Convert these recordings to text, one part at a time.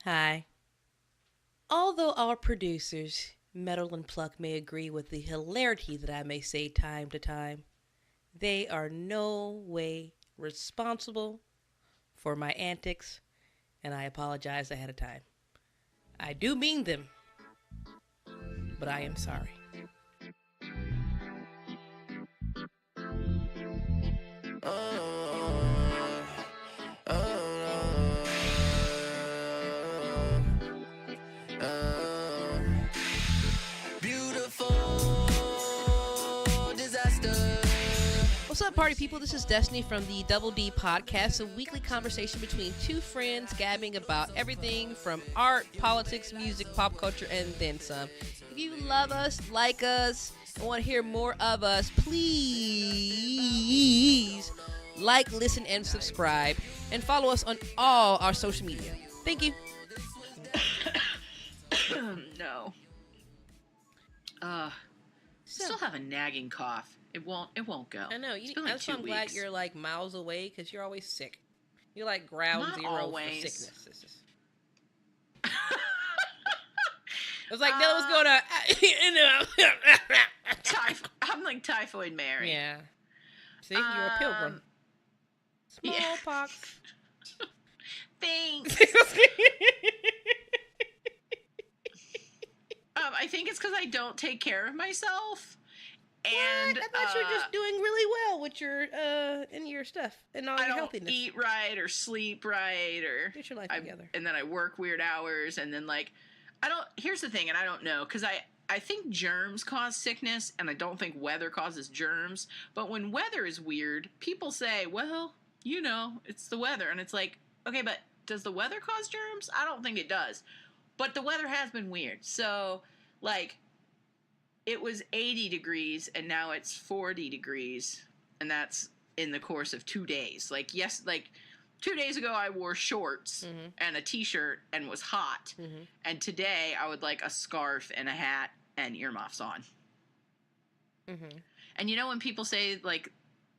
Hi. Although our producers, Metal and Pluck, may agree with the hilarity that I may say time to time, they are no way responsible for my antics, and I apologize ahead of time. I do mean them, but I am sorry. What's up, party people? This is Destinee from the Double D Podcast, a weekly conversation between two friends gabbing about everything from art, politics, music, pop culture, and then some. If you love us, like us, and want to hear more of us, please like, listen, and subscribe, and follow us on all our social media. Thank you. No. Still have a nagging cough. It won't go. I know. It's been like 2 I'm glad weeks. you're like miles away because you're always sick. You're like ground Not zero always. for sickness. I was like, no, what's going on? I'm like Typhoid Mary. Yeah. See, you're a pilgrim. Smallpox. Thanks. I think it's because I don't take care of myself. And what? I thought you were just doing really well with your in your stuff and all your healthiness. I don't eat right or sleep right or get your life together. And then I work weird hours and then like here's the thing, and I don't know because I think germs cause sickness and I don't think weather causes germs. But when weather is weird, people say, well, it's the weather, and it's like, okay, but does the weather cause germs? I don't think it does. But the weather has been weird. So like it was 80 degrees and now it's 40 degrees, and that's in the course of 2 days. Like 2 days ago I wore shorts and a t-shirt and was hot. And today I would like a scarf and a hat and earmuffs on. And when people say like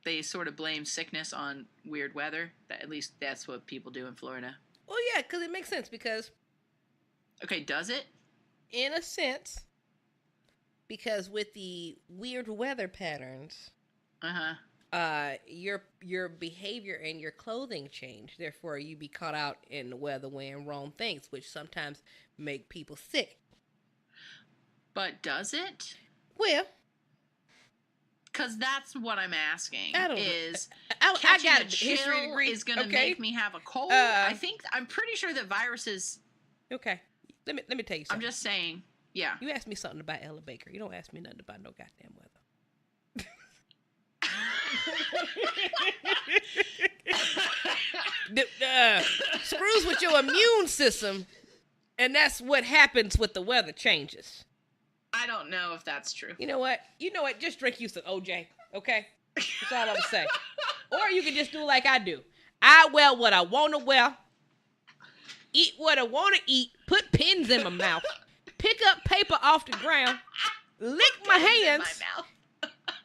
they sort of blame sickness on weird weather, that at least that's what people do in Florida. Well, yeah, because it makes sense because... Okay, does it? In a sense... Because with the weird weather patterns, your behavior and your clothing change. Therefore, you be caught out in the weather wearing wrong things, which sometimes make people sick. But does it? Well, because that's what I'm asking. I don't is I got a chill degree. Is going to make me have a cold? I'm pretty sure that viruses. Okay, let me tell you something. I'm just saying. Yeah. You asked me something about Ella Baker. You don't ask me nothing about no goddamn weather. Screws with your immune system, and that's what happens with the weather changes. I don't know if that's true. You know what? Just drink you some OJ, okay? That's all I'm saying. Or you can just do like I do. I wear what I want to wear, eat what I want to eat, put pins in my mouth, pick up paper off the ground, lick my hands,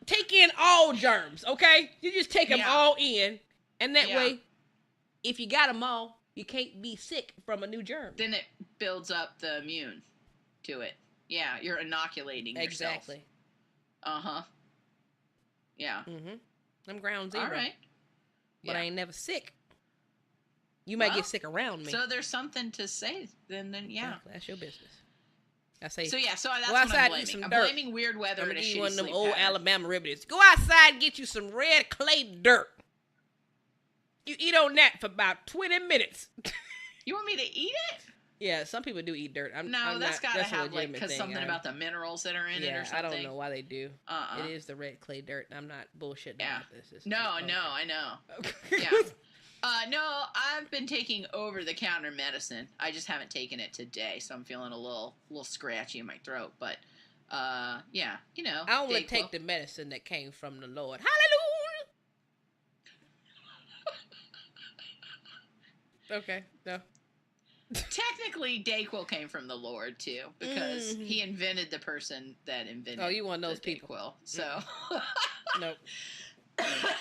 take in all germs, okay? You just take them all in, and that way, if you got them all, you can't be sick from a new germ. Then it builds up the immune to it. Yeah, you're inoculating yourself. Exactly. Uh-huh. Yeah. I'm ground zero. All right. But I ain't never sick. You might get sick around me. So there's something to say, then yeah. Exactly. That's your business. I say, so that's what I'm blaming. I'm blaming weird weather and a shitty one of them sleep old pattern. Alabama remedies. Go outside and get you some red clay dirt. You eat on that for about 20 minutes. You want me to eat it? Yeah, some people do eat dirt. That's got to have something about the minerals that are in it or something. I don't know why they do. It is the red clay dirt. I'm not bullshitting about this. No, I know. Okay. Yeah. No, I've been taking over-the-counter medicine. I just haven't taken it today, so I'm feeling a little scratchy in my throat. But, yeah, I only take the medicine that came from the Lord. Hallelujah! Okay, no. Technically, Dayquil came from the Lord, too, because he invented the person that invented you one of those people. Dayquil, so... Nope.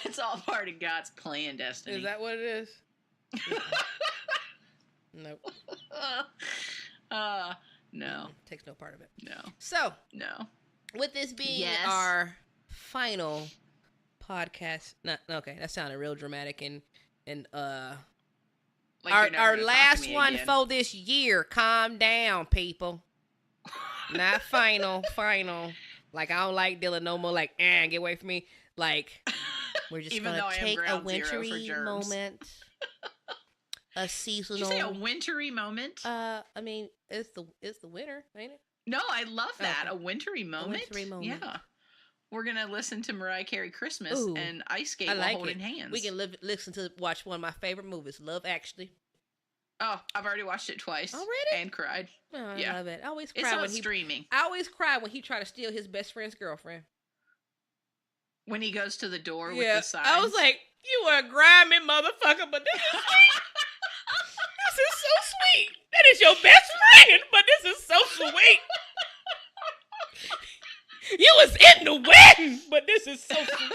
It's all part of God's plan, Destiny. Is that what it is? Nope. No. Takes no part of it. No. So, No. with this being Yes. our final podcast, okay, that sounded real dramatic and Like you're never our gonna talk to last me one again. for this year. Calm down, people. Not final. Like, I don't like Dylan no more. Like, get away from me. Like, we're just Even gonna though I am take a ground zero for wintry germs. moment. A Did seasonal. you say a wintry moment? I mean, it's the winter, ain't it? No, I love that. Okay. A wintry moment. wintry moment. Yeah. We're gonna listen to Mariah Carey Christmas Ooh, and ice skate I while like holding it. hands. We can watch one of my favorite movies, Love Actually. Oh, I've already watched it twice. Already? And cried. Oh, I Yeah. love it. I always It's cry not when he. streaming. I always cry when he tried to steal his best friend's girlfriend. When he goes to the door with Yeah, the signs. I was like, "You are a grimy motherfucker," but this is sweet. This is so sweet. That is your best friend, but this is so sweet. You was in the wedding, but this is so sweet.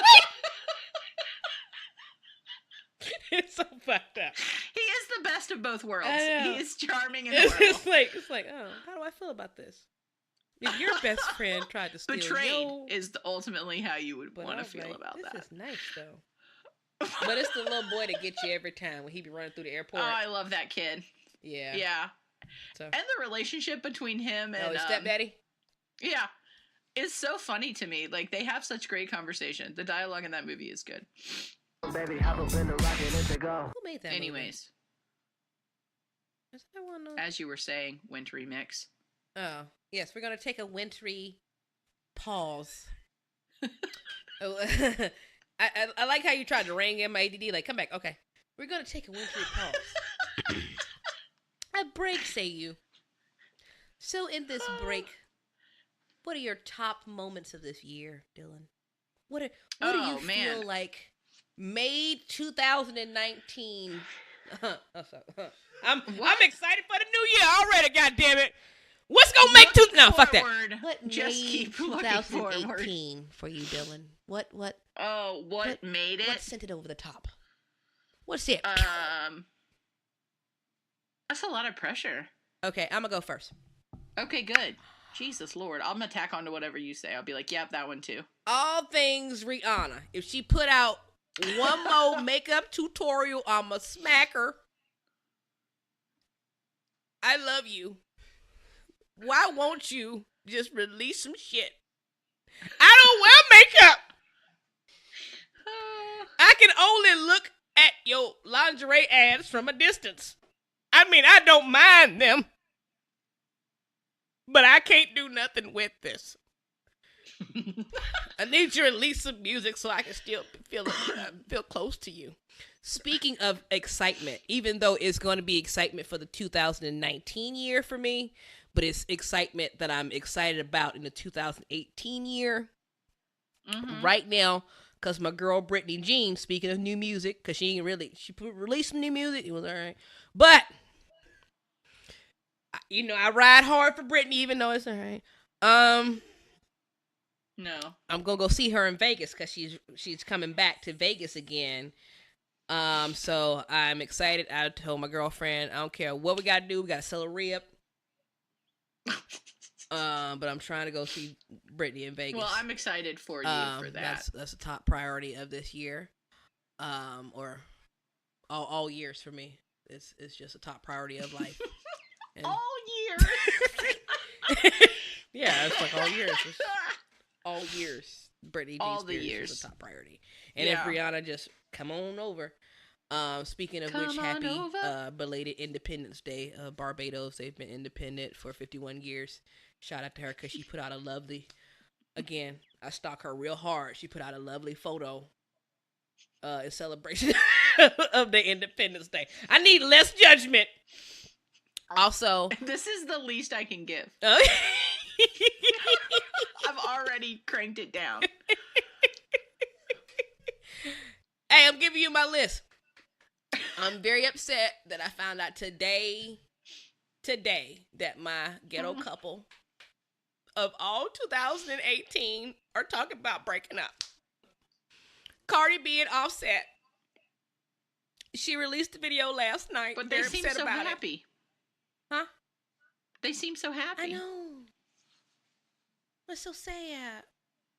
It's so fucked up. He is the best of both worlds. I know. He is charming and It's adorable. like, oh, how do I feel about this? If your best friend tried to steal Betrayed your... is ultimately how you would But want I to was feel like, about that. This is nice, though. But it's the little boy that gets you every time when he be running through the airport. Oh, I love that kid. Yeah. Yeah. So. And the relationship between him and his stepdaddy? Yeah. It's so funny to me. Like, they have such great conversation. The dialogue in that movie is good. Baby, hop up in the rocket and to go. Who made that Anyways, movie? Is that one? as you were saying, wintry mix. Oh, yes. We're going to take a wintry pause. Oh, I like how you tried to rein in my ADD. Like, come back. Okay. We're going to take a wintry pause. A break, say you. So in this break, what are your top moments of this year, Dylan? What do you feel like made 2019? I'm excited for the new year already. God damn it! What's gonna make fuck that? What Just made keep looking forward 2018 for you, Dylan? What? Oh, what made it? What sent it over the top? What's it? That's a lot of pressure. Okay, I'm gonna go first. Okay, good. Jesus Lord, I'm gonna tack on to whatever you say. I'll be like, yep, that one too. All things Rihanna. If she put out one more makeup tutorial, I'ma smack her. I love you. Why won't you just release some shit? I don't wear makeup. I can only look at your lingerie ads from a distance. I mean, I don't mind them, but I can't do nothing with this. I need you to release some music so I can still feel close to you. Speaking of excitement, even though it's going to be excitement for the 2019 year for me, but it's excitement that I'm excited about in the 2018 year. Mm-hmm. Right now, because my girl Brittany Jean, speaking of new music, because she released some new music, it was all right. But, I ride hard for Brittany, even though it's all right. No. I'm going to go see her in Vegas because she's coming back to Vegas again. So I'm excited. I told my girlfriend, I don't care what we got to do. We got to sell a rib. But I'm trying to go see Brittany in Vegas. Well, I'm excited for you for that. That's a top priority of this year. Or all years for me. It's just a top priority of life. And all years. Yeah, it's like all years. All years. Brittany all the years is a top priority. And if Rihanna just come on over. Speaking of which, happy belated Independence Day. Barbados, they've been independent for 51 years. Shout out to her because she put out a lovely, again, I stalk her real hard. She put out a lovely photo in celebration of the Independence Day. I need less judgment. Also, this is the least I can give. I've already cranked it down. Hey, I'm giving you my list. I'm very upset that I found out today that my ghetto couple of all 2018 are talking about breaking up. Cardi B and Offset. She released the video last night. But they seem so happy. Huh? They seem so happy. I know. It's so sad.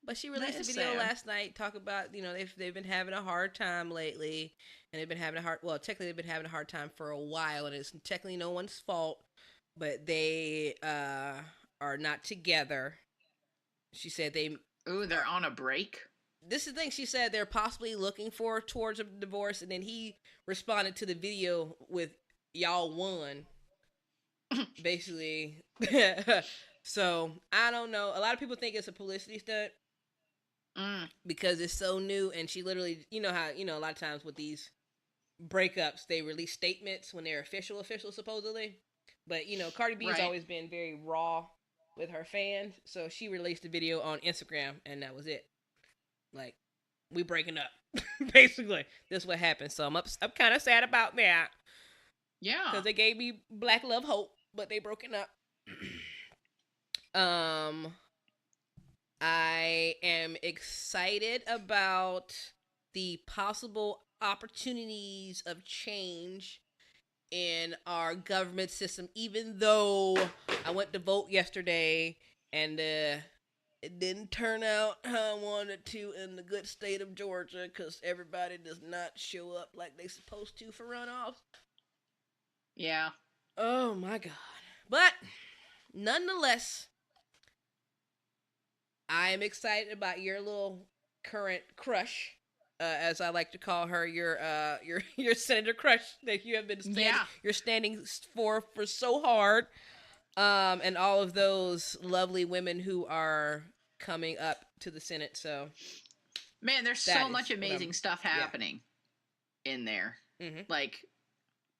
But she released a is video sad. last night talking about, they've been having a hard time lately, and they've been having technically they've been having a hard time for a while, and it's technically no one's fault, but they are not together. She said Ooh, they're on a break. this is the thing, she said they're possibly looking towards a divorce, and then he responded to the video with y'all won. Basically. So, I don't know. A lot of people think it's a publicity stunt. Because it's so new, and she literally, how a lot of times with these breakups they release statements when they're official supposedly, but Cardi B has always been very raw with her fans, so she released a video on Instagram, and that was it. Like, we breaking up. Basically, this is what happened. So I'm kind of sad about that. Yeah, because they gave me black love hope, but they broken up. I am excited about the possible opportunities of change in our government system, even though I went to vote yesterday and it didn't turn out how I wanted to in the good state of Georgia, because everybody does not show up like they supposed to for runoffs. Yeah. Oh my God. But nonetheless, I am excited about your little current crush, as I like to call her, your senator crush that you have been you're standing for so hard, and all of those lovely women who are coming up to the Senate. So, man, there's so much amazing stuff happening in there. Mm-hmm. Like,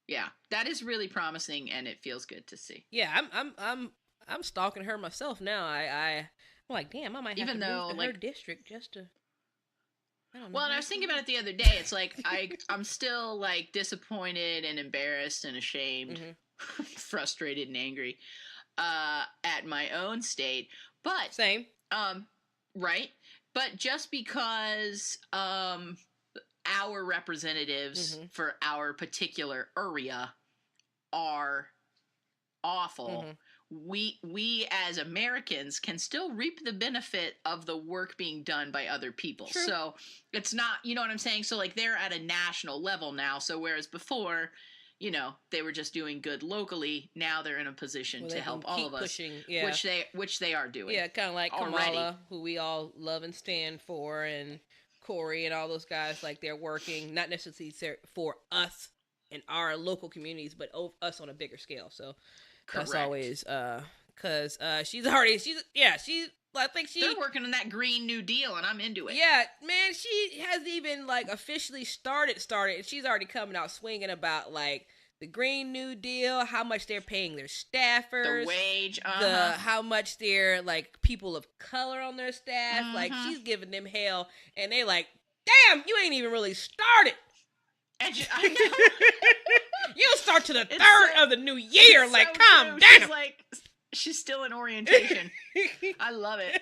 yeah, that is really promising, and it feels good to see. Yeah, I'm stalking her myself now. I'm like, damn, I might have to move to her district just to. Well, and I was thinking about it the other day. It's like I'm still like disappointed and embarrassed and ashamed, frustrated and angry, at my own state. But same. Right. But just because our representatives for our particular area are awful, we as Americans can still reap the benefit of the work being done by other people. True. So it's not, you know what I'm saying? So like they're at a national level now. So whereas before, they were just doing good locally, now they're in a position to help all of us, pushing, which they are doing. Yeah, kind of like Kamala, who we all love and stand for, and Corey and all those guys. Like, they're working not necessarily for us in our local communities, but us on a bigger scale. So that's always because I think they're working on that Green New Deal, and I'm into it. Yeah, man, she hasn't even like officially started, and she's already coming out swinging about like the Green New Deal, how much they're paying their staffers, the wage, how much they're like people of color on their staff. Like, she's giving them hell, and they like, damn, you ain't even really started. And I know. You'll start to the third of the new year. Like, so calm true. down. She's still in orientation. I love it.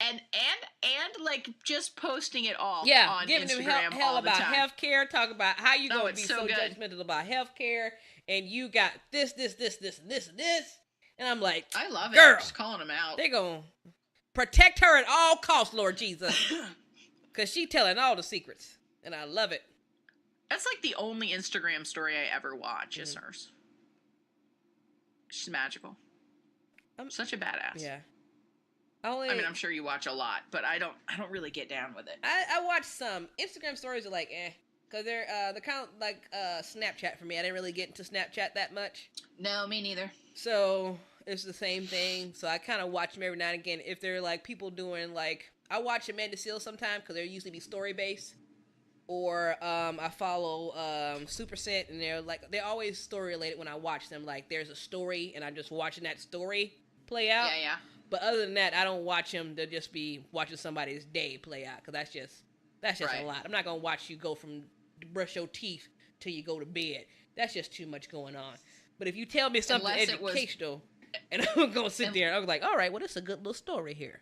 And like just posting it all on giving Instagram them hell all about the time. healthcare, talk about how you gonna be so good. judgmental about healthcare, and you got this, and this. And I'm like, I love it. Girl, just calling them out. They're gonna protect her at all costs, Lord Jesus. Because she telling all the secrets, and I love it. That's like the only Instagram story I ever watch is hers. She's magical. Such a badass. Yeah. I mean, I'm sure you watch a lot, but I don't really get down with it. I watch some. Instagram stories are like, because they're kind of like Snapchat for me. I didn't really get into Snapchat that much. No, me neither. So it's the same thing. So I kind of watch them every now and again. If they're like people doing like, I watch Amanda Seales sometimes because they're usually be story based. Or I follow Super Scent, and they're always story related when I watch them. Like, there's a story, and I'm just watching that story play out. Yeah. But other than that, I don't watch them to just be watching somebody's day play out, because that's just right. a lot. I'm not gonna watch you go from brush your teeth till you go to bed. That's just too much going on. But if you tell me something educational, and I'm gonna sit there, I'm like, all right, well, this is a good little story here.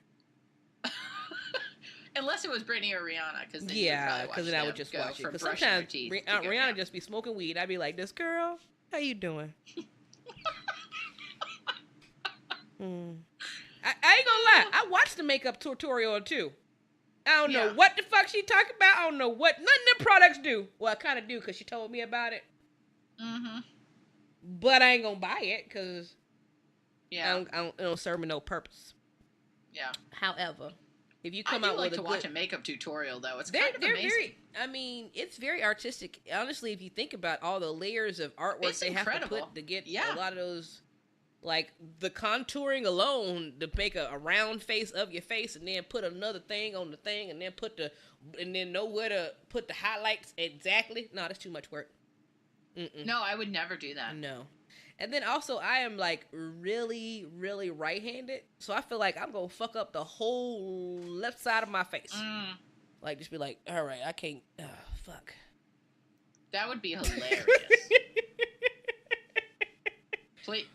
Unless it was Britney or Rihanna, because then I would just watch it. Because sometimes Rihanna just be smoking weed. I'd be like, "This girl, how you doing?" I ain't gonna lie. I watched the makeup tutorial too. I don't know what the fuck she talking about. I don't know what none of them products do. Well, I kind of do because she told me about it. Mm-hmm. But I ain't gonna buy it because Yeah. it don't serve me no purpose. Yeah. However, if you come I out do like with to watch a makeup tutorial though. It's kind of amazing. very. I mean, it's very artistic. Honestly, if you think about all the layers of artwork It's they have incredible. to put to get a lot of those. Like, the contouring alone to make a round face of your face and then put another thing on the thing and then know where to put the highlights exactly. No, that's too much work. Mm-mm. No, I would never do that. No. And then also, I am, like, really, really right-handed. So I feel like I'm going to fuck up the whole left side of my face. Like, just be like, all right, I can't. Fuck. That would be hilarious.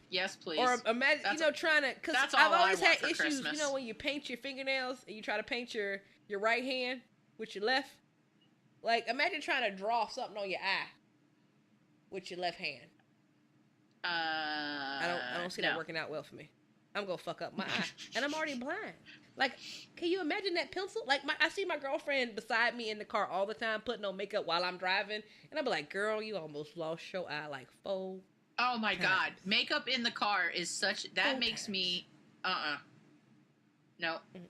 Yes, please. Or imagine, trying to, because I've always had issues, Christmas. When you paint your fingernails and you try to paint your right hand with your left. Like, imagine trying to draw something on your eye with your left hand. I don't see that working out well for me. I'm gonna fuck up my eye, and I'm already blind. Like, can you imagine that pencil? Like, I see my girlfriend beside me in the car all the time putting on makeup while I'm driving, and I'll be like, girl, you almost lost your eye like 4 Oh my times. God. Makeup in the car is that makes me, No. Mm-mm.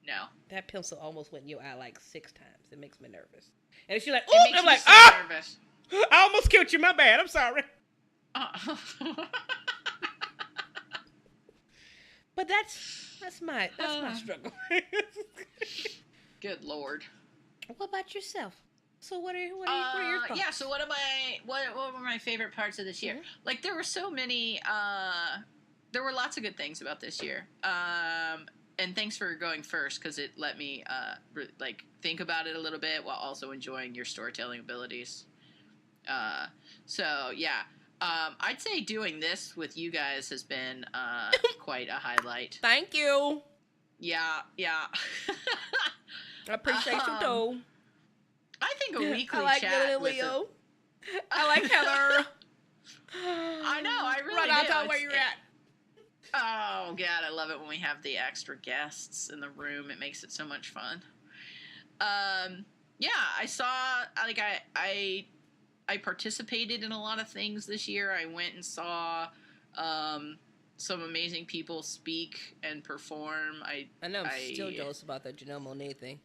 No. That pencil almost went in your eye like 6 times. It makes me nervous. And she's like, It makes I'm me like, so nervous. I almost killed you. My bad. I'm sorry. But that's my struggle. Good Lord. What about yourself? So what are your thoughts? Yeah, so what were my favorite parts of this year? Mhm. Like, there were so many, there were lots of good things about this year. And thanks for going first, because it let me, think about it a little bit while also enjoying your storytelling abilities. So, yeah. I'd say doing this with you guys has been, quite a highlight. Thank you. Yeah. I appreciate you, though. I think a weekly I like chat with Leo. I like Heather. I know, I really Run out do. tell where you're at. Oh, God, I love it when we have the extra guests in the room. It makes it so much fun. Yeah, I saw, like, I participated in a lot of things this year. I went and saw some amazing people speak and perform. I know I'm still jealous about that Janelle Monáe thing.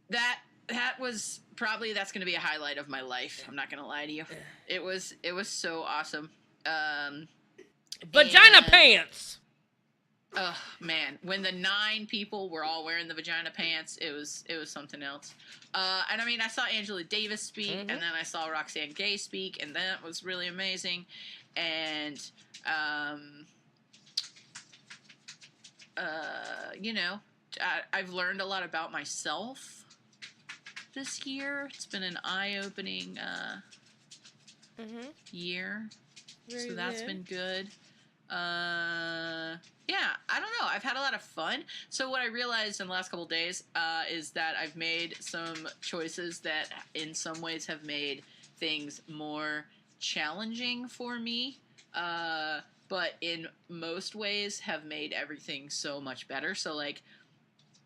That was probably, that's going to be a highlight of my life. I'm not going to lie to you. It was so awesome. Vagina pants. Oh man, when the 9 people were all wearing the vagina pants, it was something else. And I mean, I saw Angela Davis speak, and then I saw Roxanne Gay speak, and that was really amazing. And I've learned a lot about myself this year. It's been an eye-opening year, so that's been good. Yeah, I don't know. I've had a lot of fun. So what I realized in the last couple of days is that I've made some choices that in some ways have made things more challenging for me, but in most ways have made everything so much better. So, like,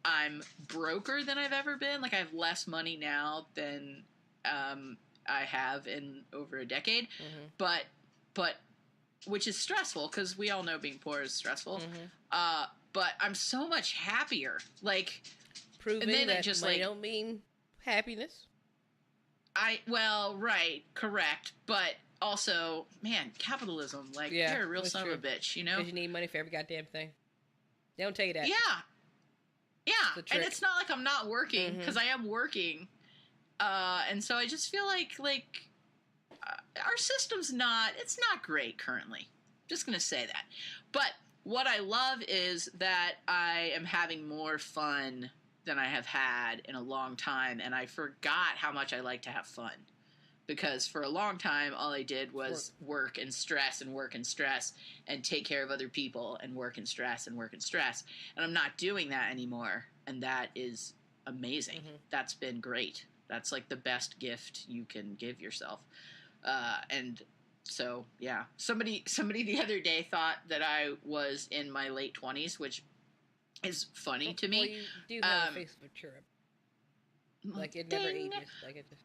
I'm broker than I've ever been. Like, I have less money now than I have in over a decade. But which is stressful, because we all know being poor is stressful. But I'm so much happier. Like, proving and then that it just, money don't mean happiness. Right, correct. But also, man, capitalism, like, you're a real son of a bitch, you know? Because you need money for every goddamn thing. They don't tell you that. Yeah, and it's not like I'm not working, because I am working. And so I just feel like our system's it's not great currently. Just gonna say that. But what I love is that I am having more fun than I have had in a long time, and I forgot how much I like to have fun. Because for a long time, all I did was work and stress and work and stress and take care of other people and work and stress and work and stress. And I'm not doing that anymore, and that is amazing. That's been great. That's like the best gift you can give yourself. And So yeah, somebody the other day thought that I was in my late 20s, which is funny to Well, me. you do have a face of a cherub. Like it never Ding. ages. Like it just.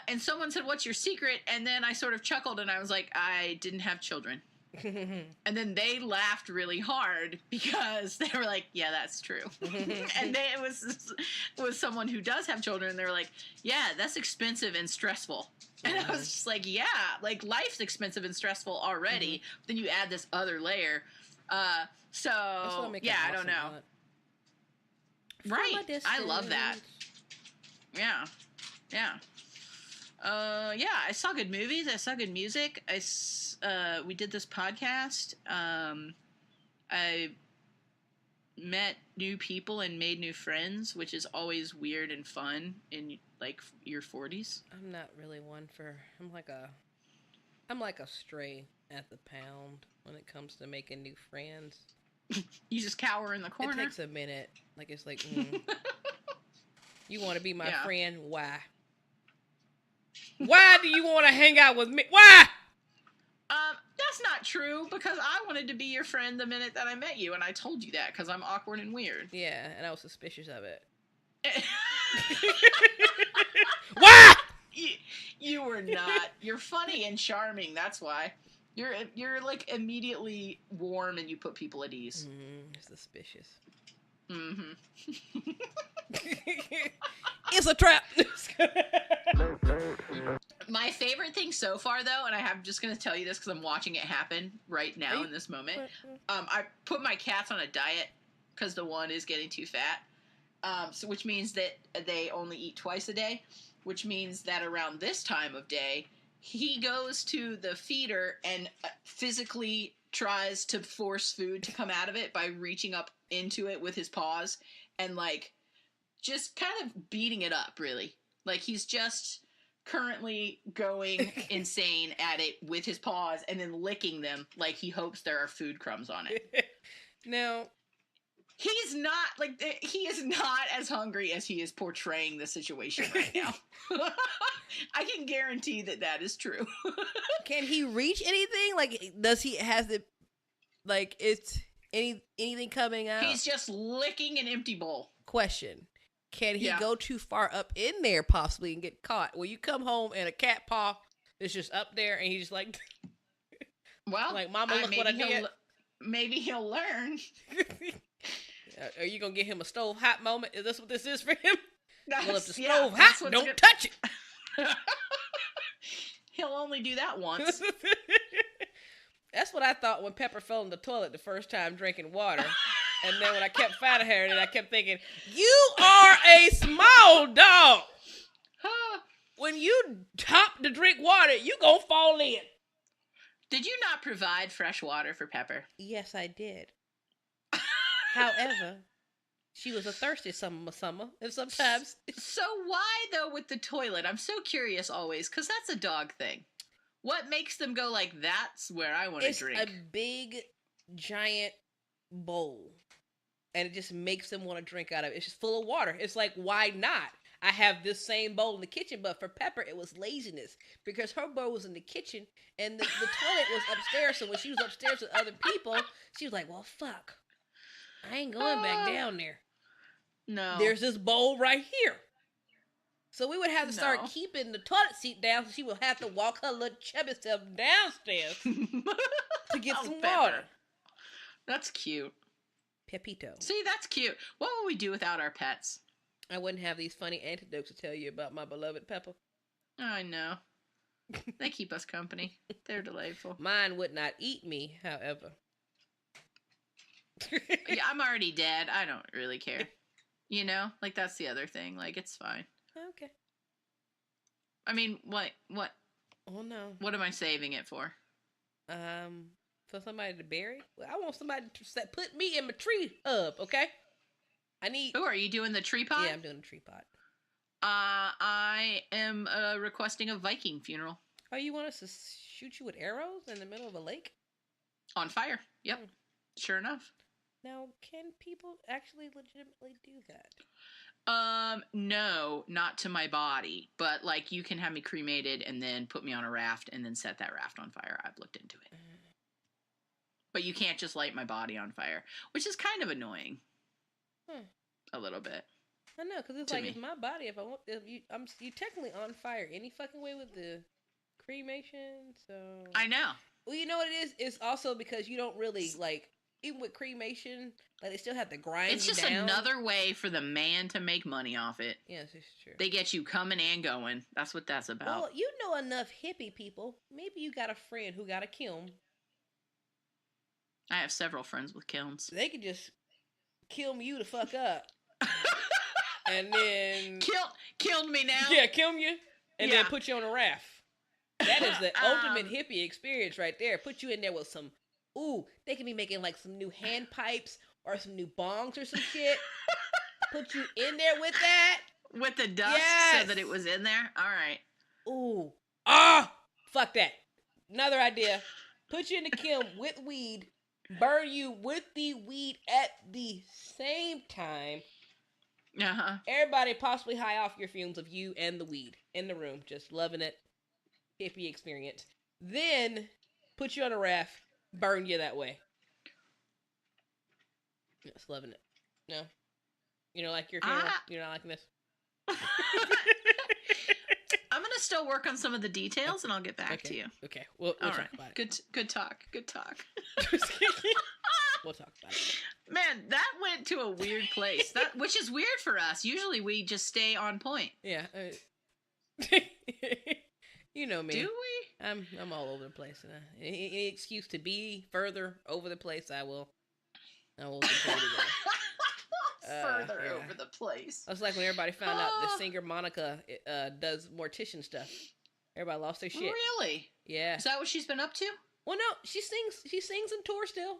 And someone said, "What's your secret?" And then I sort of chuckled and I was like, "I didn't have children." And then they laughed really hard because they were like, "Yeah, that's true." And it was someone who does have children. And they were like, "Yeah, that's expensive and stressful." And I was just like, "Yeah, like life's expensive and stressful already. Then you add this other layer." So yeah, I don't know. Right, I love that. Yeah, yeah. Yeah, I saw good movies. I saw good music. We did this podcast. I met new people and made new friends, which is always weird and fun in like your 40s. I'm not really one for. I'm like a stray at the pound when it comes to making new friends. You just cower in the corner. It takes a minute. Like it's like, you want to be my friend? Why? Why do you want to hang out with me? Why? That's not true, because I wanted to be your friend the minute that I met you, and I told you that because I'm awkward and weird. Yeah, and I was suspicious of it. Why? You were not. You're funny and charming. That's why. You're like immediately warm and you put people at ease. Suspicious. Mm-hmm. It's a trap. My favorite thing so far, though, and I'm just going to tell you this because I'm watching it happen right now in this moment. I put my cats on a diet because the one is getting too fat. So which means that they only eat twice a day, which means that around this time of day, he goes to the feeder and physically tries to force food to come out of it by reaching up into it with his paws and like just kind of beating it up, really. Like he's just currently going insane at it with his paws and then licking them like he hopes there are food crumbs on it. Now, he's not like he is not as hungry as he is portraying the situation right now. I can guarantee that is true. Can he reach anything? Like, does he has it? Like, it's anything coming out? He's just licking an empty bowl. Question: can he go too far up in there possibly and get caught? Will you come home and a cat paw is just up there and he's just like, well, like, Mama, look what I did. Maybe he'll learn. Are you gonna get him a stove hot moment? Is this what this is for him? Well, if the stove hot, don't touch it. He'll only do that once. That's what I thought when Pepper fell in the toilet the first time drinking water. And then when I kept finding her, and I kept thinking, you are a small dog. When you top to drink water, you gonna fall in. Did you not provide fresh water for Pepper? Yes, I did. However, she was a thirsty summer, and sometimes. So why though with the toilet? I'm so curious always, because that's a dog thing. What makes them go like, that's where I want to drink? It's a big, giant bowl, and it just makes them want to drink out of it. It's just full of water. It's like, why not? I have this same bowl in the kitchen, but for Pepper, it was laziness because her bowl was in the kitchen and the toilet was upstairs. So when she was upstairs with other people, she was like, well, fuck. I ain't going back down there. No. There's this bowl right here. So we would have to start keeping the toilet seat down so she would have to walk her little chubby self downstairs to get some water. That's cute. Pepito. See, that's cute. What would we do without our pets? I wouldn't have these funny anecdotes to tell you about my beloved Pepper. I know. They keep us company. They're delightful. Mine would not eat me, however. Yeah, I'm already dead. I don't really care. You know? Like, that's the other thing. Like, it's fine. Okay. I mean, what? Oh, no. What am I saving it for? For somebody to bury? Well, I want somebody to put me in my tree hub, okay? Oh, are you doing the tree pot? Yeah, I'm doing the tree pot. I am requesting a Viking funeral. Oh, you want us to shoot you with arrows in the middle of a lake? On fire. Yep. Sure enough. Now, can people actually legitimately do that? No, not to my body, but like you can have me cremated and then put me on a raft and then set that raft on fire. I've looked into it. But you can't just light my body on fire, which is kind of annoying. A little bit. I know, because it's To like, me. it's my body. If I want, if you technically on fire any fucking way with the cremation, so. I know. Well, you know what it is? It's also because you don't really, like, even with cremation, like, they still have to grind It's you just down. another way for the man to make money off it. Yes, it's true. They get you coming and going. That's what that's about. Well, you know enough hippie people. Maybe you got a friend who got a kiln. I have several friends with kilns. They could just kiln you the fuck up. And then... Killed me now? Yeah, kiln you. And Yeah. then put you on a raft. That is the ultimate hippie experience right there. Put you in there with some... Ooh, they can be making like some new hand pipes or some new bongs or some shit. Put you in there with that. With the dust Yes. so that it was in there? All right. Ooh. Ah! Fuck that. Another idea. Put you in the kiln with weed. Burn you with the weed at the same time. Uh-huh. Everybody possibly high off your fumes of you and the weed in the room. Just loving it. Hippie experience. Then put you on a raft. Burn you that way. Just loving it. No? You don't like your funeral? You're not liking this? I'm going to still work on some of the details and I'll get back to you. Okay. We'll All talk right. about it. Good talk. Good talk. We'll talk about it. Man, that went to a weird place. Which is weird for us. Usually we just stay on point. Yeah. You know me. Do we? I'm all over the place. And any excuse to be further over the place, I will continue to go. Further Yeah. over the place. It's like when everybody found out the singer Monica does mortician stuff. Everybody lost their shit. Really? Yeah. Is that what she's been up to? Well, no, she sings and tours still,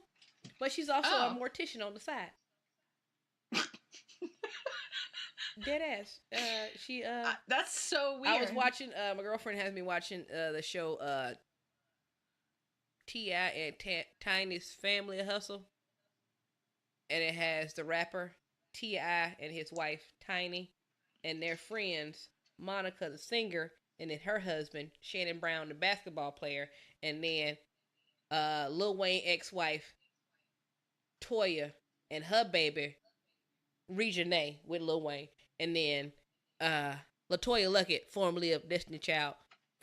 but she's also a mortician on the side. Dead ass. She that's so weird. I was watching. My girlfriend has me watching the show T.I. and Tiny's Family Hustle, and it has the rapper T.I. and his wife Tiny, and their friends Monica the singer, and then her husband Shannon Brown the basketball player, and then Lil Wayne ex-wife Toya and her baby Reginae with Lil Wayne, and then LaToya Luckett, formerly of Destiny Child,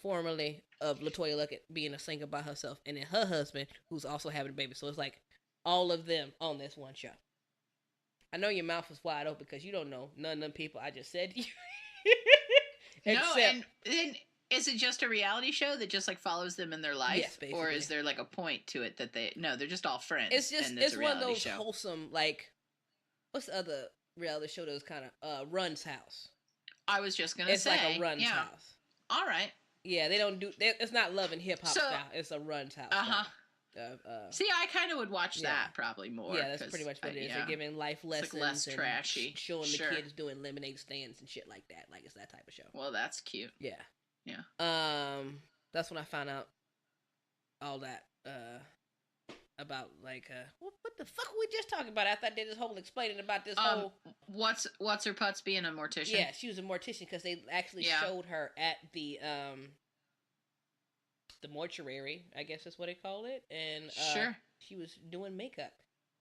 formerly of LaToya Luckett being a singer by herself, and then her husband who's also having a baby. So it's like all of them on this one show. I know your mouth was wide open because you don't know none of them people I just said to you. No, and is it just a reality show that just like follows them in their life? Yes, basically. Or is there like a point to it that they're just all friends? It's just and it's a one of reality those show? wholesome, like, what's the other reality show that was kind of Run's House? I was just gonna It's say, like a Run's House. All right. Yeah, they don't do. It's not Love and Hip Hop So- style. It's a Run's House. Uh-huh. style. See, I kind of would watch Yeah. that probably more. Yeah, that's 'cause pretty much what it is. yeah. They're giving life It's lessons like less and trashy. showing Sure. the kids doing lemonade stands and shit like that. Like it's that type of show. Well, that's cute. Yeah. Yeah. That's when I found out all that about like what the fuck were we just talking about after I did this whole explaining about this whole. What's her putz being a mortician? Yeah, she was a mortician because they actually Yeah. showed her at the mortuary, I guess is what they call it, and Sure. she was doing makeup.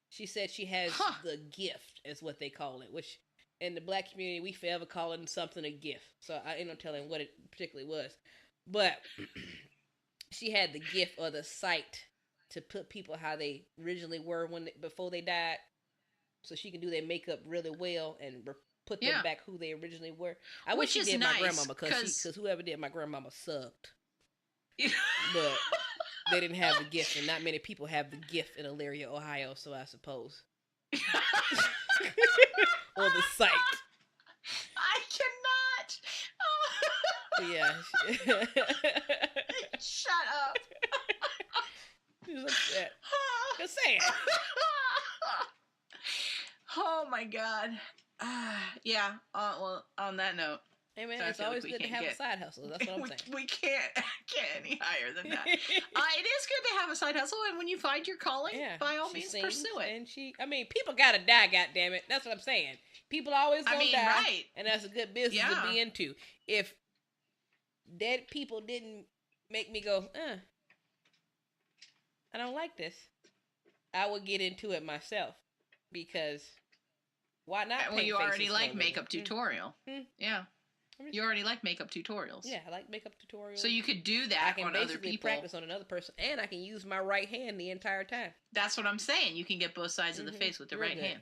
She said she has the gift, is what they call it, which in the black community we forever call it something a gift. So I ain't no telling what it particularly was, but she had the gift or the sight to put people how they originally were before they died, so she can do their makeup really well and put them back who they originally were. I wish she Which is did my nice, grandmama because whoever did my grandmama sucked. But they didn't have the gift, and not many people have the gift in Elyria, Ohio, so I suppose. Or the sight. I cannot. Yeah. Shut up. She was upset. Just saying. Oh my god. Yeah. Well, on that note. Hey man, So I it's feel like always we good to can't have a side hustle. That's what I'm saying. We can't get any higher than that. It is good to have a side hustle, and when you find your calling, by all she means, sings, pursue it. And people gotta die, goddammit. That's what I'm saying. People always gonna die, right. and that's a good business to be into. If dead people didn't make me go, I don't like this, I would get into it myself, because why not? Well, you already like makeup tutorial. Yeah. You already like makeup tutorials. Yeah, I like makeup tutorials. So you could do that on other people. I can basically practice on another person, and I can use my right hand the entire time. That's what I'm saying. You can get both sides of the face with the right hand.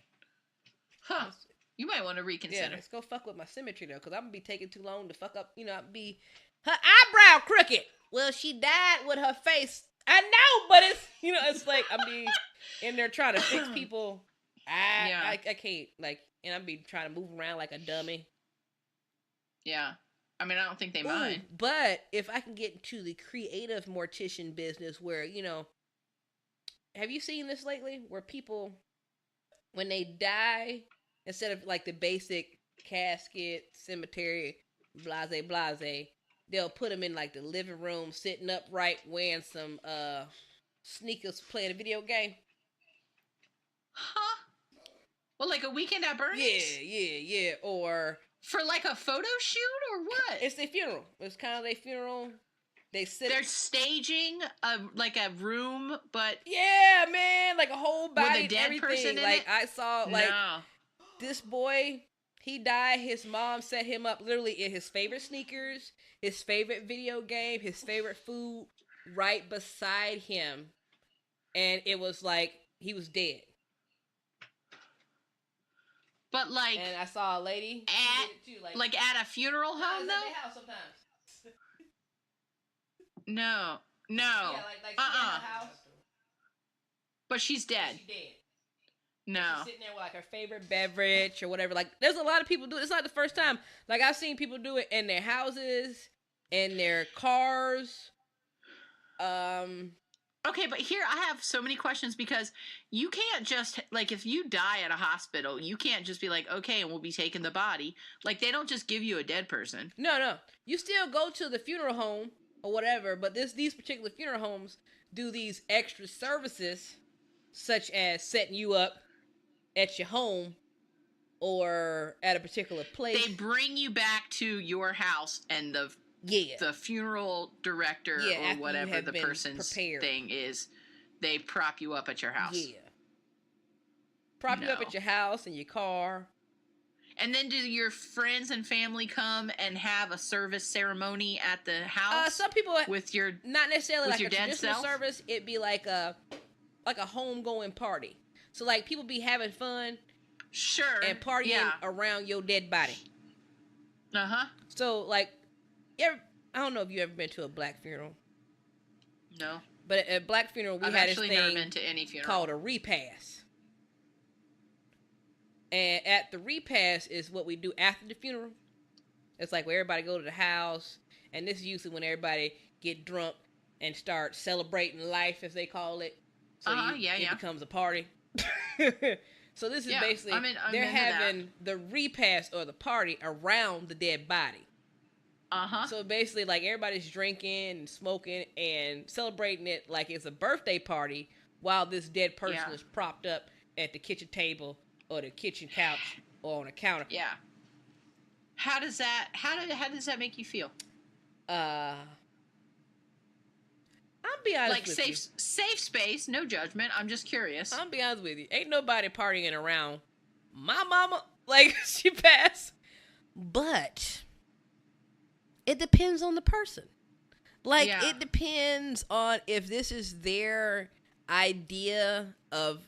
Huh. You might want to reconsider. Yeah, let's go fuck with my symmetry, though, because I'm going to be taking too long to fuck up, be her eyebrow crooked. Well, she died with her face. I know, but it's, it's like I'm be in there trying to fix people. I can't, and I'm be trying to move around like a dummy. Yeah. I mean, I don't think they mind. But if I can get into the creative mortician business where, have you seen this lately? Where people, when they die, instead of like the basic casket, cemetery, blase, they'll put them in like the living room, sitting upright, wearing some sneakers, playing a video game. Huh? Well, like a weekend at Bernie's? Yeah. Or... For like a photo shoot or what? It's their funeral. It's kind of their funeral. They're staging a room, but yeah, man, like a whole body, with a dead person in like it? I saw, this boy, he died. His mom set him up literally in his favorite sneakers, his favorite video game, his favorite food, right beside him, and it was like he was dead. But and I saw a lady at a funeral home, though. At their house sometimes. No. Yeah, like she's at her house. But she's dead. She's dead. No. She's sitting there with like her favorite beverage or whatever. Like, there's a lot of people do it. It's not the first time. Like, I've seen people do it in their houses, in their cars. Okay, but here I have so many questions, because you can't just, like, if you die at a hospital, you can't just be like, okay, and we'll be taking the body. Like, they don't just give you a dead person. No. You still go to the funeral home or whatever, but these particular funeral homes do these extra services, such as setting you up at your home or at a particular place. They bring you back to your house, and the funeral director or whatever the person's thing is, they prop you up at your house. Yeah. Prop you up at your house and your car. And then do your friends and family come and have a service ceremony at the house? Some people with your not necessarily like your a traditional service. It'd be like a homegoing party. So like people be having fun, sure, and partying around your dead body. So like, I don't know if you ever been to a black funeral. No. But at a black funeral, we had this thing never been to any funeral. Called a repast. And at the repast is what we do after the funeral. It's like where everybody go to the house, and this is usually when everybody get drunk and start celebrating life, as they call it. So it becomes a party. So this is basically they're having the repast or the party around the dead body. So basically, like, everybody's drinking and smoking and celebrating it like it's a birthday party while this dead person is propped up at the kitchen table or the kitchen couch or on a counter. Yeah. How does that make you feel? I'll be honest with you. Like, safe space, no judgment. I'm just curious. I'll be honest with you. Ain't nobody partying around my mama like she passed. But it depends on the person. Like, it depends on if this is their idea of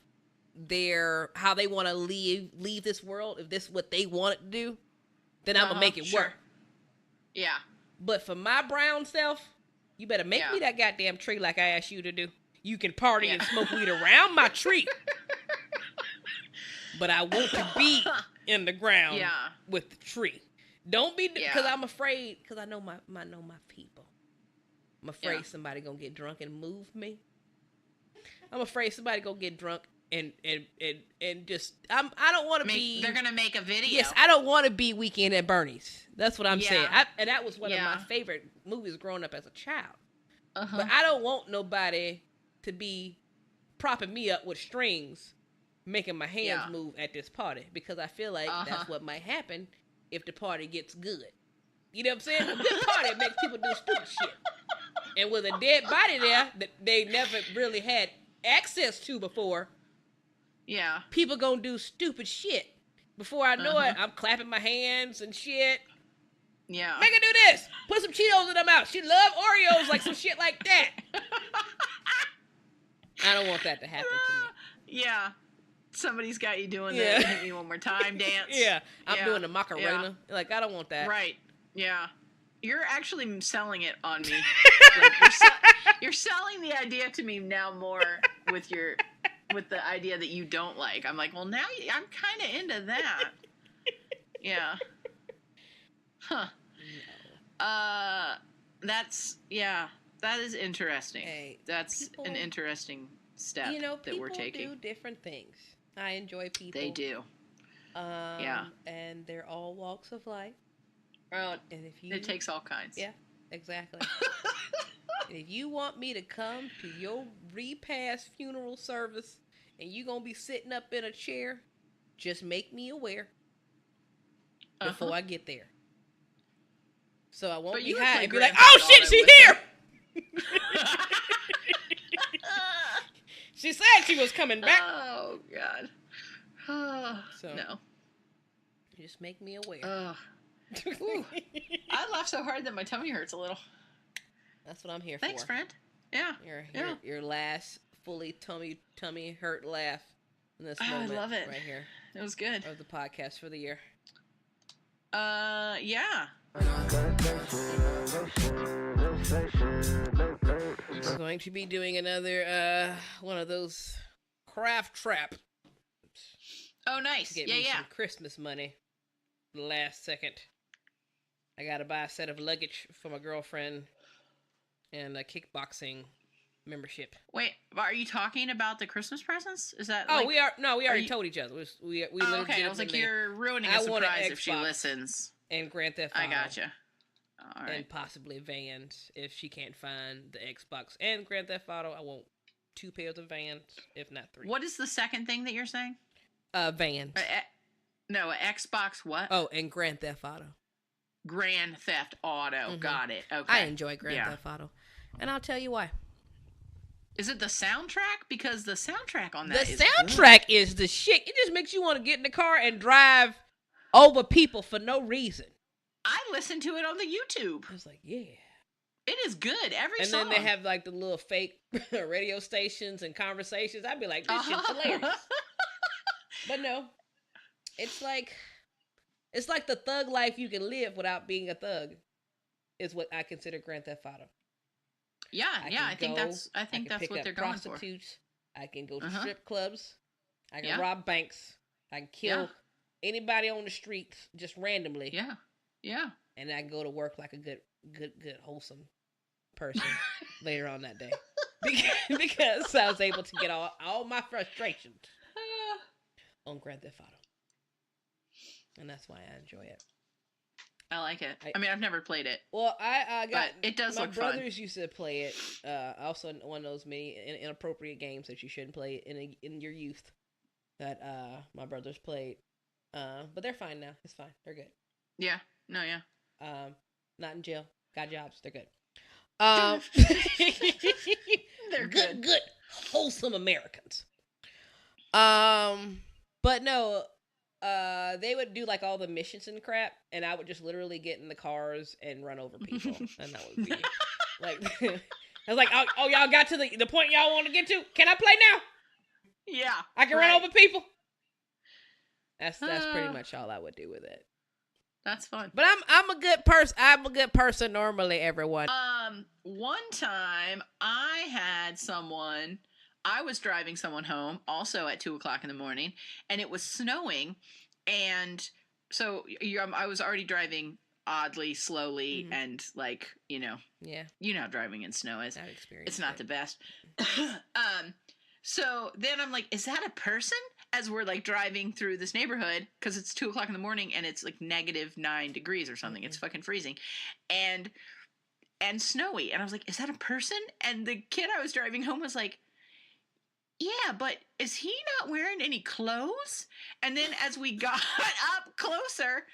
how they want to leave this world. If this is what they want to do, then I'm gonna make it work. Yeah. But for my brown self, you better make me that goddamn tree like I asked you to do. You can party and smoke weed around my tree, but I want to be in the ground with the tree. Don't be, because I'm afraid, because I know my people. I'm afraid somebody gonna get drunk and move me. I'm afraid somebody gonna get drunk and just I don't want to be. They're gonna make a video. Yes, I don't want to be Weekend at Bernie's. That's what I'm Yeah. saying. And that was one of my favorite movies growing up as a child. But I don't want nobody to be propping me up with strings, making my hands move at this party, because I feel like that's what might happen if the party gets good. You know what I'm saying? A good party makes people do stupid shit. And with a dead body there that they never really had access to before, people gonna do stupid shit. Before I know it, I'm clapping my hands and shit. Yeah. Make her do this. Put some Cheetos in her mouth. She love Oreos, like some shit like that. I don't want that to happen to me. Yeah. Somebody's got you doing the hit me one more time dance. I'm doing the Macarena. Like, I don't want that. Right. Yeah. You're actually selling it on me. You're selling the idea to me now more with the idea that you don't like. I'm like, well, now I'm kind of into that. Yeah. Huh. That is interesting. Hey, that's an interesting step that we're taking. People do different things. I enjoy people. They do. And they're all walks of life. Well, and it takes all kinds. Yeah, exactly. And if you want me to come to your repast funeral service and you gonna be sitting up in a chair, just make me aware before I get there. So I won't be high and be like, oh shit, she's here! She said she was coming back. Oh, God. So, no. Just make me aware. I laughed so hard that my tummy hurts a little. That's what I'm here Thanks, for. friend. Yeah. Your last fully tummy hurt laugh in this moment. I love it. Right here. It was good. Of the podcast for the year. Yeah. We're going to be doing another one of those craft trap. Oh, nice. Get me some Christmas money. Last second. I gotta buy a set of luggage for my girlfriend and a kickboxing membership. Wait, are you talking about the Christmas presents? Is that? We already told each other. We okay. I was like, you're ruining a surprise if she listens. And Grand Theft Auto. I gotcha. All right. And possibly Vans if she can't find the Xbox and Grand Theft Auto. I want 2 pairs of Vans, if not 3. What is the second thing that you're saying? Vans. No, Xbox what? Oh, and Grand Theft Auto. Grand Theft Auto. Mm-hmm. Got it. Okay. I enjoy Grand Theft Auto. And I'll tell you why. Is it the soundtrack? Because the soundtrack on that is the shit. It just makes you want to get in the car and drive over people for no reason. I listened to it on the YouTube. I was like, yeah. It is good. Every song. And then they have like the little fake radio stations and conversations. I'd be like, this shit's hilarious. But no. It's like the thug life you can live without being a thug is what I consider Grand Theft Auto. Yeah, I think that's what they're going for. Prostitutes. I can go to strip clubs. I can rob banks. I can kill anybody on the streets just randomly. Yeah. And I can go to work like a good wholesome person later on that day. Because I was able to get all my frustrations on Grand Theft Auto. And that's why I enjoy it. I like it. I mean, I've never played it. Well, I got... But it does look fun. My brothers used to play it. Also, one of those many inappropriate games that you shouldn't play in your youth. That my brothers played. But they're fine now. It's fine. They're good. Yeah. No, yeah. Not in jail. Got jobs. They're good. They're good. Good, wholesome Americans. But no... they would do like all the missions and crap, and I would just literally get in the cars and run over people, and that would be like, I was like, oh, y'all got to the point y'all want to get to. Can I play now? Yeah, I can run over people. That's pretty much all I would do with it. That's fun. But I'm a good person. I'm a good person normally. Everyone. One time I was driving someone home, also at 2:00 in the morning, and it was snowing, and so I was already driving oddly slowly, and like you know how driving in snow is. It's not the best. So then I'm like, is that a person? As we're like driving through this neighborhood, because it's 2:00 in the morning and it's like -9 degrees or something. It's fucking freezing, and snowy. And I was like, is that a person? And the kid I was driving home was like, yeah, but is he not wearing any clothes? And then as we got up closer,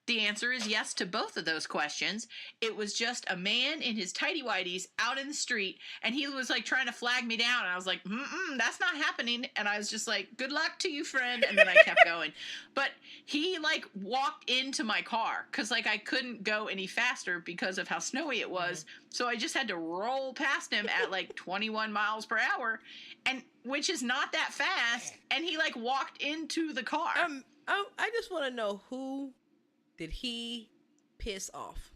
the answer is yes to both of those questions. It was just a man in his tighty-whities out in the street, and he was like trying to flag me down. And I was like, that's not happening. And I was just like, good luck to you, friend. And then I kept going. But he like walked into my car because like I couldn't go any faster because of how snowy it was. So I just had to roll past him at like 21 miles per hour, and which is not that fast. And he like walked into the car. I just want to know, who did he piss off?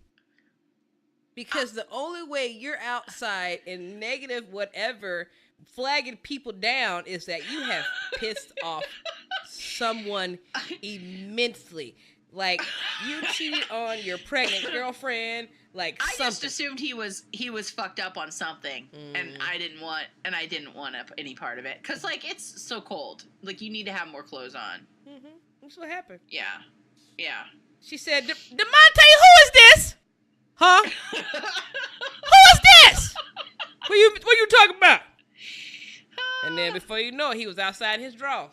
Because the only way you're outside in negative whatever flagging people down is that you have pissed off someone immensely. Like, you cheated on your pregnant girlfriend, like I something. just assumed he was fucked up on something, and I didn't want any part of it, cause like it's so cold, like you need to have more clothes on. That's what happened. Yeah. She said, "Demonte, who is this? Huh? Who is this? What you talking about?" And then before you know it, he was outside his drawers.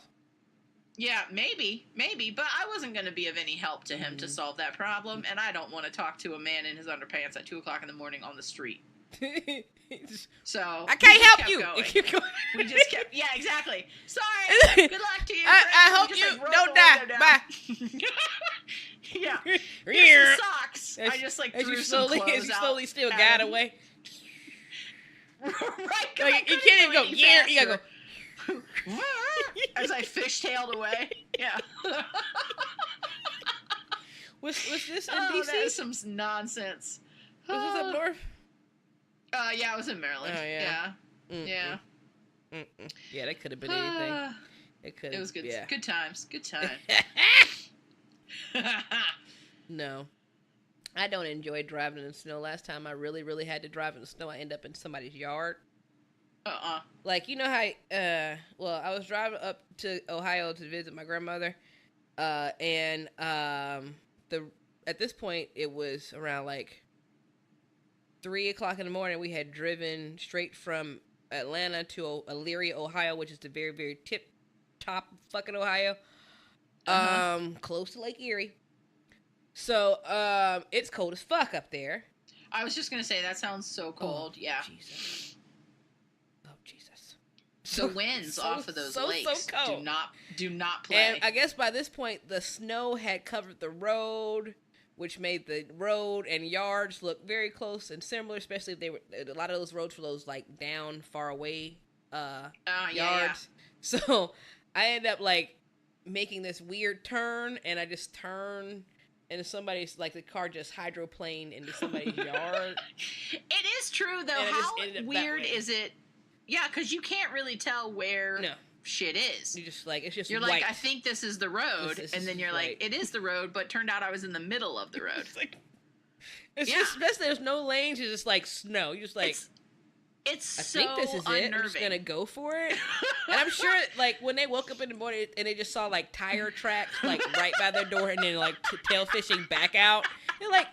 Yeah, maybe, but I wasn't going to be of any help to him to solve that problem, and I don't want to talk to a man in his underpants at 2:00 in the morning on the street. So I can't help you. We just kept, yeah, exactly. Sorry. Good luck to you. I hope just, you like, rolled don't the window die. down. Bye. Yeah. Here's some socks. I just like as threw you some slowly, clothes as you out slowly still at got him. away. Right. Like, you can't even go. Yeah, you gotta go. As I fishtailed away. Yeah. Was this in Oh, DC? that is some nonsense. Was this up north? Yeah, I was in Maryland. Oh, yeah. Yeah. Yeah, that could have been anything. It was good. Yeah. Good times. Good times. No. I don't enjoy driving in the snow. Last time I really, really had to drive in the snow, I ended up in somebody's yard. Like, you know how, I was driving up to Ohio to visit my grandmother, and at this point, it was around, like, 3:00 in the morning. We had driven straight from Atlanta to Elyria, Ohio, which is the very, very top fucking Ohio, close to Lake Erie. So, it's cold as fuck up there. I was just gonna say, that sounds so cold. Yeah. Jesus. The winds off of those lakes cold. do not play. And I guess by this point, the snow had covered the road, which made the road and yards look very close and similar, especially if a lot of those roads were those like down, far away yards. Yeah. So I ended up like making this weird turn, and I just turned, and somebody's like the car just hydroplaned into somebody's yard. It is true though. And How weird is it? Yeah, because you can't really tell where shit is. You just like, it's just you're white. like, I think this is the road, and then you're like, it is the road, but turned out I was in the middle of the road. It's just, especially there's no lanes. It's just like snow. You're just like, it's I so think this is unnerving. it. I'm just gonna go for it. And I'm sure, like, when they woke up in the morning and they just saw like tire tracks like right by their door, and then like tail fishing back out, they're like,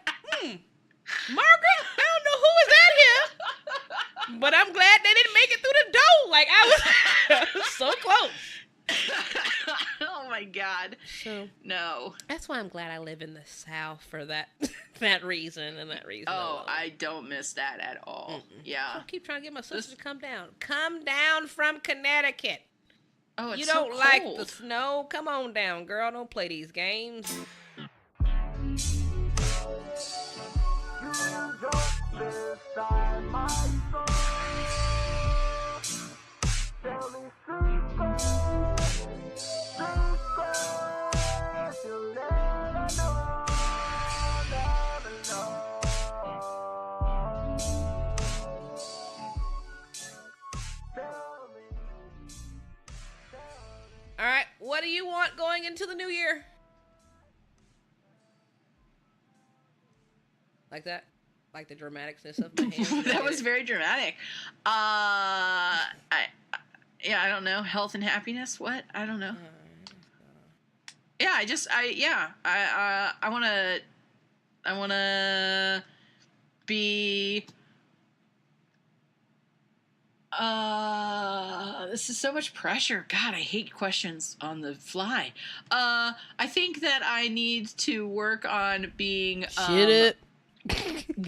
Margaret, I don't know who was out here, but I'm glad they didn't make it through the door. Like, I was so close. Oh my God. So no. That's why I'm glad I live in the South for that that reason and that reason. Oh, alone. I don't miss that at all. Yeah. I keep trying to get my sister to come down. Come down from Connecticut. Oh, it's you so don't cold. like the snow? Come on down, girl. Don't play these games. All right, what do you want going into the new year? Like that? Like the dramaticness of my hands? That was very dramatic. Yeah, I don't know. Health and happiness. What? I don't know. Yeah, I want to be. This is so much pressure. God, I hate questions on the fly. I think that I need to work on being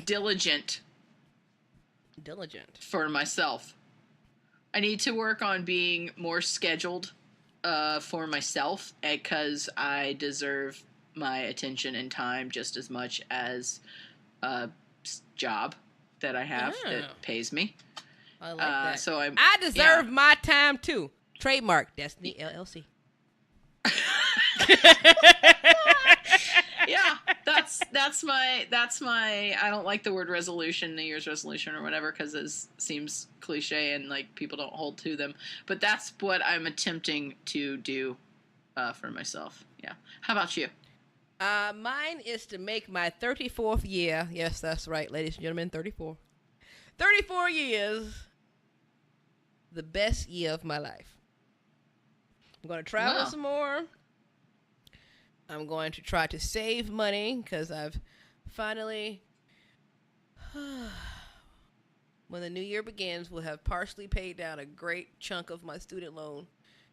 diligent for myself. I need to work on being more scheduled for myself because I deserve my attention and time just as much as a job that I have that pays me. I like that. So I deserve my time too. Trademark Destinee LLC. Yeah, that's my. I don't like the word resolution, New Year's resolution or whatever, because it seems cliche and like people don't hold to them. But that's what I'm attempting to do for myself. Yeah. How about you? Mine is to make my 34th year. Yes, that's right, ladies and gentlemen, 34. 34 years. The best year of my life. I'm going to travel some more. I'm going to try to save money because I've finally, when the new year begins, will have partially paid down a great chunk of my student loan,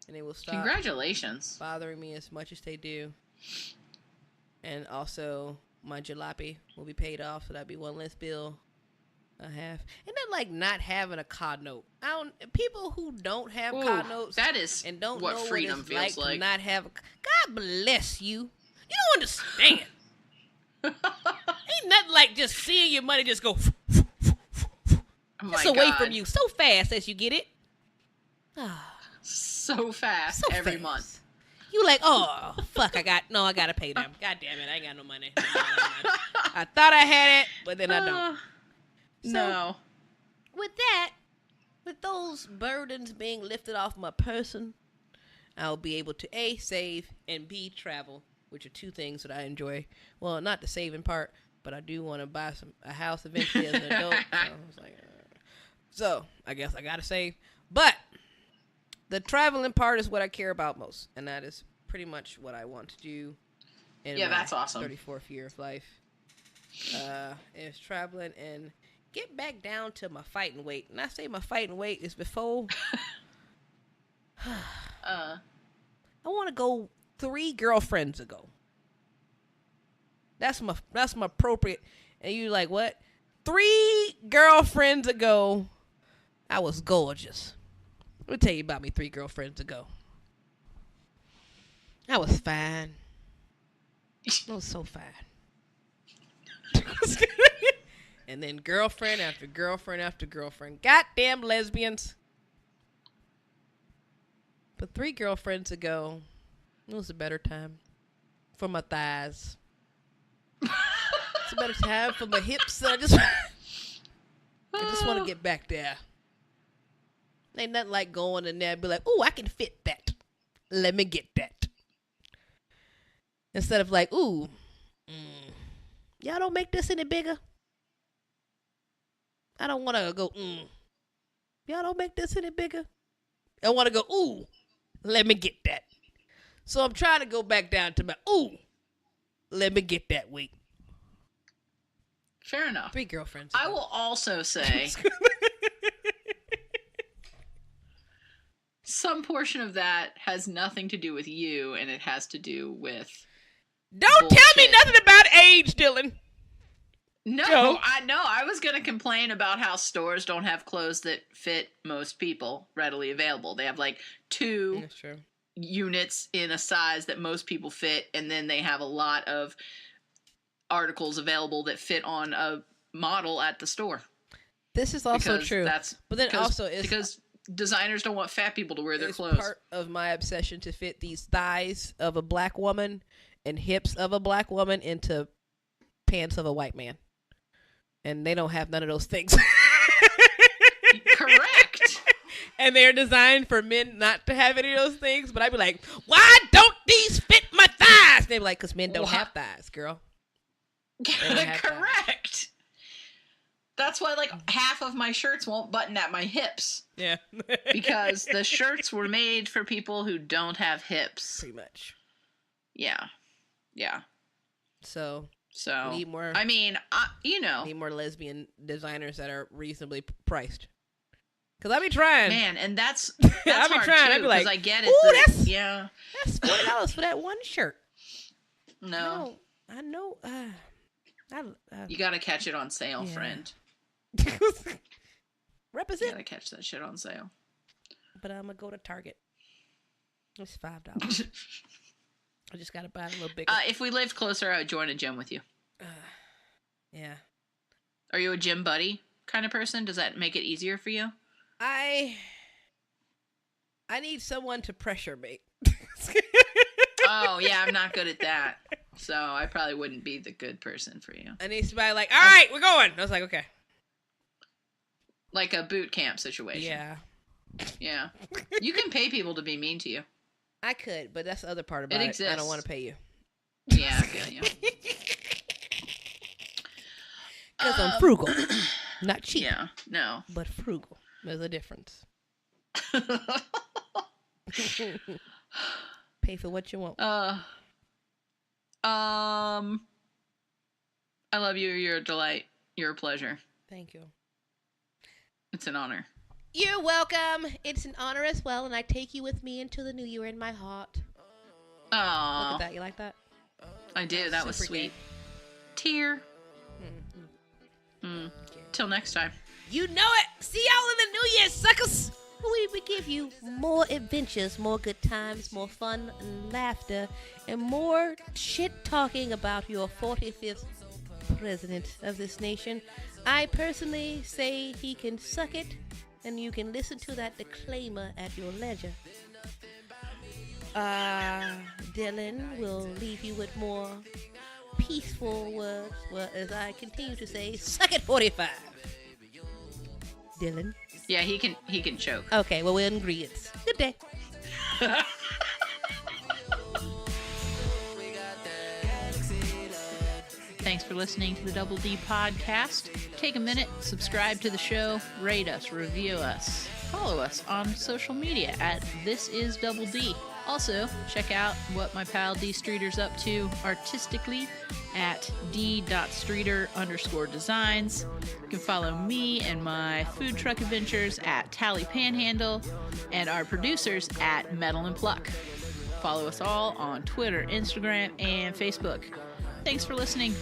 and it will stop. Congratulations. Bothering me as much as they do. And also, my jalopy will be paid off, so that'll be one less bill I have. And then, like, not having a car note. People who don't have car notes, that is and don't what know freedom what it's feels like. to not have God bless you. You don't understand. Ain't nothing like just seeing your money just go just away from you so fast as you get it. So fast every month. You like, oh, fuck, I gotta pay them. God damn it, I ain't got no money. I thought I had it, but then I don't. No. With that, with those burdens being lifted off my person, I'll be able to A, save, and B, travel, which are two things that I enjoy. Well, not the saving part, but I do want to buy a house eventually as an adult. So I guess I gotta save. But the traveling part is what I care about most, and that is pretty much what I want to do in my that's awesome. 34th year of life. Is traveling and get back down to my fighting weight. And I say my fighting weight is before. I want to go 3 girlfriends ago. That's my appropriate. And you like, what? 3 girlfriends ago, I was gorgeous. Let me tell you about me 3 girlfriends ago. I was fine. I was so fine. And then girlfriend after girlfriend after girlfriend. Goddamn lesbians. But 3 girlfriends ago, it was a better time for my thighs. It's a better time for my hips. I just want to get back there. Ain't nothing like going in there and be like, ooh, I can fit that. Let me get that. Instead of like, ooh, y'all don't make this any bigger. I don't want to go, y'all don't make this any bigger. I want to go, ooh, let me get that. So I'm trying to go back down to my, ooh, let me get that weight. Fair enough. 3 girlfriends. I will also say some portion of that has nothing to do with you, and it has to do with Don't tell me nothing about age, Dylan. No, I know. I was going to complain about how stores don't have clothes that fit most people readily available. They have like 2 units in a size that most people fit, and then they have a lot of articles available that fit on a model at the store. This is also true. But then also it's because designers don't want fat people to wear their clothes. Part of my obsession to fit these thighs of a black woman and hips of a black woman into pants of a white man. And they don't have none of those things. Correct. And they're designed for men not to have any of those things. But I'd be like, why don't these fit my thighs? They'd be like, because men don't have thighs, girl. Correct. That's why, like, half of my shirts won't button at my hips. Yeah. Because the shirts were made for people who don't have hips. Pretty much. Yeah. Yeah. So So, need more. I mean, you know. Need more lesbian designers that are reasonably priced. Because I be trying. Man, and that's I be hard trying. too, I be like, I get it. ooh, yeah. That's $40 for that one shirt. No. I know. You gotta catch it on sale, Yeah. friend. You Represent. gotta catch that shit on sale. But I'm gonna go to Target. It's $5. I just gotta buy it a little bigger. If we lived closer, I would join a gym with you. Yeah. Are you a gym buddy kind of person? Does that make it easier for you? I need someone to pressure me. Oh, yeah, I'm not good at that. So I probably wouldn't be the good person for you. I need somebody like, all right, we're going. I was like, okay. Like a boot camp situation. Yeah. Yeah. You can pay people to be mean to you. I could, but that's the other part about It it. I exists. don't want to pay you. Yeah, I feel you. Because I'm frugal. Not cheap. Yeah, no. But frugal. There's a difference. Pay for what you want. I love you. You're a delight. You're a pleasure. Thank you. It's an honor. You're welcome. It's an honor as well, and I take you with me into the new year in my heart. Look Oh, at that. You like that? I do. That was Super sweet. gay. Tear. Mm-hmm. Till next time. You know it. See y'all in the new year, suckers. We will give you more adventures, more good times, more fun and laughter, and more shit talking about your 45th president of this nation. I personally say he can suck it, and you can listen to that disclaimer at your leisure. Dylan will leave you with more peaceful words, as I continue to say, suck it 45. Dylan. Yeah, he can choke. Okay, well, we're ingredients. Good day. Thanks for listening to the Double D podcast. Take a minute, subscribe to the show, rate us, review us, follow us on social media at This Is Double D. Also, check out what my pal D Streeter's up to artistically at d.streeter_designs. You can follow me and my food truck adventures at Tally Panhandle and our producers at Metal and Pluck. Follow us all on Twitter, Instagram, and Facebook. Thanks for listening.